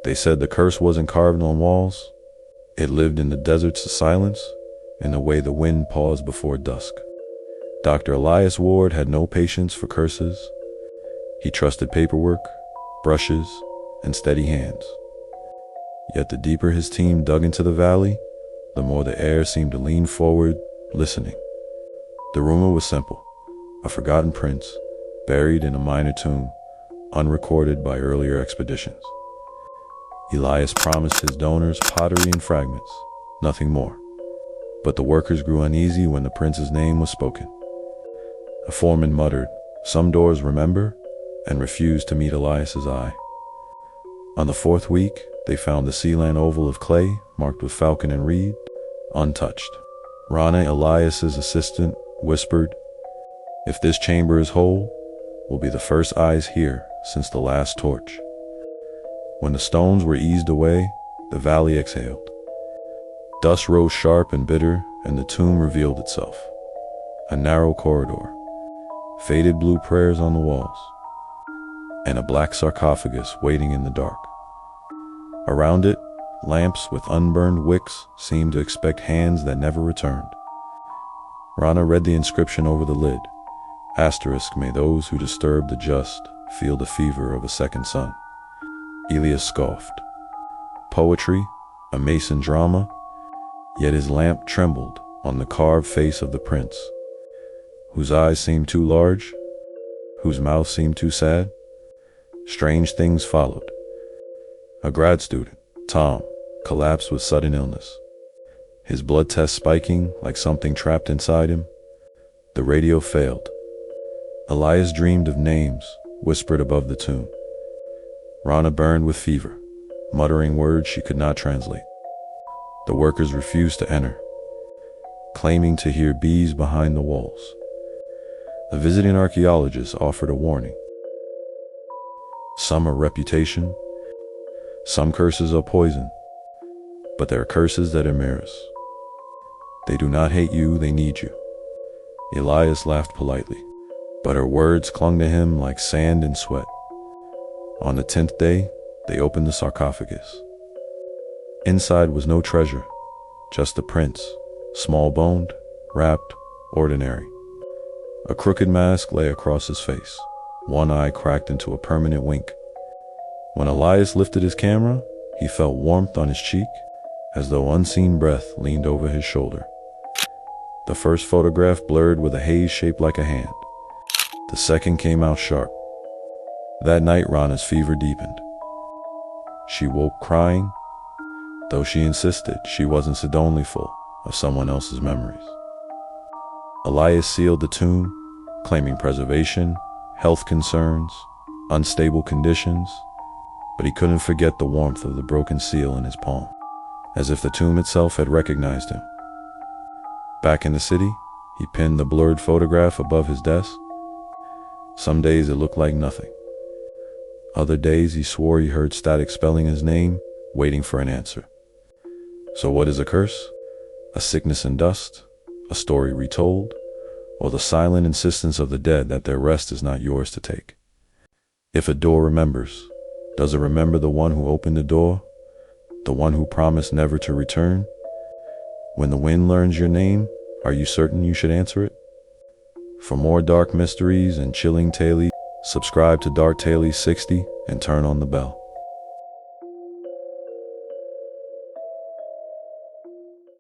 They said the curse wasn't carved on walls. It lived in the deserts of silence, in the way the wind paused before dusk. Dr. Elias Ward had no patience for curses. He trusted paperwork, brushes, and steady hands. Yet the deeper his team dug into the valley, the more the air seemed to lean forward, listening. The rumor was simple: a forgotten prince, buried in a minor tomb, unrecorded by earlier expeditions. Elias promised his donors pottery and fragments, nothing more. But the workers grew uneasy when the prince's name was spoken. A foreman muttered, "Some doors remember," and refused to meet Elias's eye. On the fourth week, they found the Sealand oval of clay, marked with falcon and reed, untouched. Rana, Elias's assistant, whispered, "If this chamber is whole, we'll be the first eyes here since the last torch." When the stones were eased away, the valley exhaled. Dust rose sharp and bitter, and the tomb revealed itself. A narrow corridor, faded blue prayers on the walls, and a black sarcophagus waiting in the dark. Around it, lamps with unburned wicks seemed to expect hands that never returned. Rana read the inscription over the lid. Asterisk, may those who disturb the just feel the fever of a second sun. Elias scoffed. Poetry, a Mason drama, yet his lamp trembled on the carved face of the prince, whose eyes seemed too large, whose mouth seemed too sad. Strange things followed. A grad student, Tom, collapsed with sudden illness, his blood test spiking like something trapped inside him. The radio failed. Elias dreamed of names whispered above the tomb. Rana burned with fever, muttering words she could not translate. The workers refused to enter, claiming to hear bees behind the walls. A visiting archaeologist offered a warning. Some are reputation, some curses are poison, but there are curses that are mirrors. They do not hate you, they need you. Elias laughed politely, but her words clung to him like sand and sweat. On the 10th day, they opened the sarcophagus. Inside was no treasure, just the prince, small-boned, wrapped, ordinary. A crooked mask lay across his face, one eye cracked into a permanent wink. When Elias lifted his camera, he felt warmth on his cheek, as though unseen breath leaned over his shoulder. The first photograph blurred with a haze shaped like a hand. The second came out sharp. That night, Rana's fever deepened. She woke crying, though she insisted she wasn't Sidonly full of someone else's memories. Elias sealed the tomb, claiming preservation, health concerns, unstable conditions, but he couldn't forget the warmth of the broken seal in his palm, as if the tomb itself had recognized him. Back in the city, he pinned the blurred photograph above his desk. Some days it looked like nothing. Other days he swore he heard static spelling his name, waiting for an answer. So what is a curse? A sickness in dust? A story retold? Or the silent insistence of the dead that their rest is not yours to take? If a door remembers, does it remember the one who opened the door? The one who promised never to return? When the wind learns your name, are you certain you should answer it? For more dark mysteries and chilling tales, subscribe to Dark Tales 60 and turn on the bell.